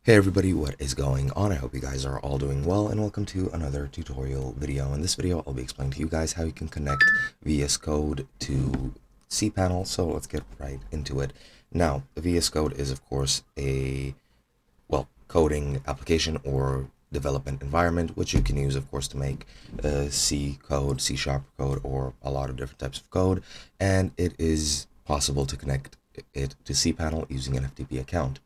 Hey everybody, what is going on? I hope you guys are all doing well, and welcome to another tutorial video. In this video, I'll be explaining to you guys how you can connect VS Code to cPanel, so let's get right into it. Now, VS Code is of course a, coding application or development environment, which you can use of course to make C code, C# code, or a lot of different types of code, and it is possible to connect it to cPanel using an FTP account.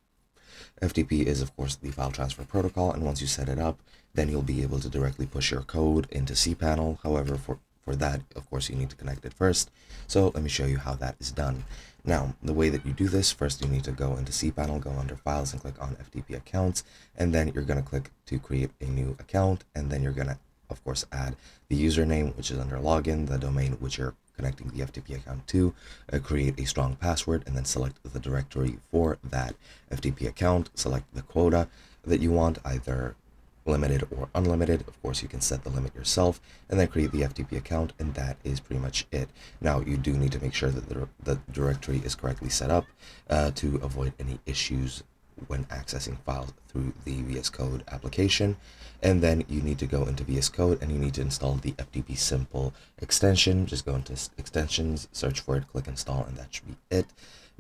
FTP is, of course, the file transfer protocol, and once you set it up, then you'll be able to directly push your code into cPanel. However, for that, of course, you need to connect it first. So let me show you how that is done. Now, the way that you do this, first you need to go into cPanel, go under Files, and click on FTP Accounts, and then you're going to click to create a new account, and then you're going to, of course, add the username, which is under login, the domain which you're connecting the FTP account to, create a strong password, and then select the directory for that FTP account. Select the quota that you want, either limited or unlimited. Of course, you can set the limit yourself, and then create the FTP account, and that is pretty much it. Now, you do need to make sure that the directory is correctly set up to avoid any issues when accessing files through the VS Code application. And then you need to go into VS Code and you need to install the FTP Simple extension. Just go into extensions, search for it, click install, and that should be it.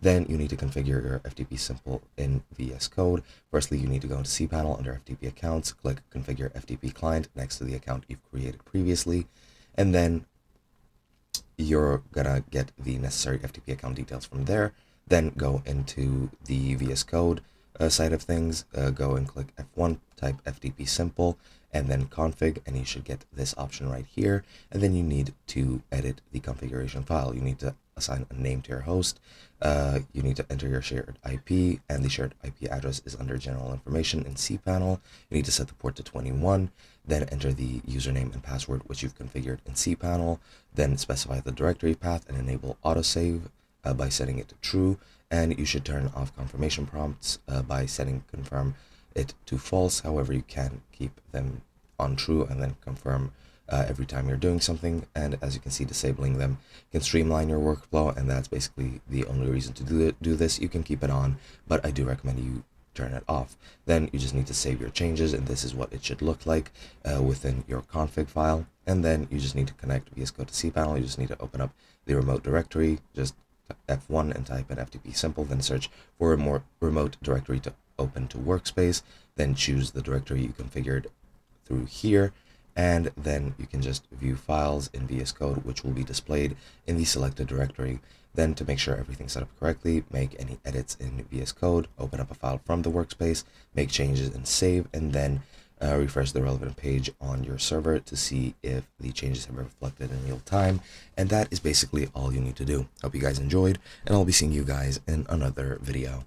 Then you need to configure your FTP Simple in VS Code. Firstly, you need to go into cPanel under FTP accounts, click configure FTP client next to the account you've created previously, and then you're gonna get the necessary FTP account details from there. Then go into the VS Code side of things, go and click F1, type FTP simple, and then config, and you should get this option right here. And then you need to edit the configuration file. You need to assign a name to your host. You need to enter your shared IP, and the shared IP address is under general information in cPanel. You need to set the port to 21, then enter the username and password which you've configured in cPanel, then specify the directory path and enable autosave by setting it to true, and you should turn off confirmation prompts by setting confirm it to false. However, you can keep them on true and then confirm every time you're doing something. And as you can see, disabling them can streamline your workflow, and that's basically the only reason to do this. You can keep it on, but I do recommend you turn it off. Then you just need to save your changes, and this is what it should look like within your config file. And then you just need to connect VS Code to cPanel. You just need to open up the remote directory, just F1 and type in FTP simple, then search for a more remote directory to open to workspace, then choose the directory you configured through here, and then you can just view files in VS Code, which will be displayed in the selected directory. Then, to make sure everything's set up correctly, make any edits in VS Code, open up a file from the workspace, make changes and save, and then refresh the relevant page on your server to see if the changes have been reflected in real time. And that is basically all you need to do. Hope you guys enjoyed, and I'll be seeing you guys in another video.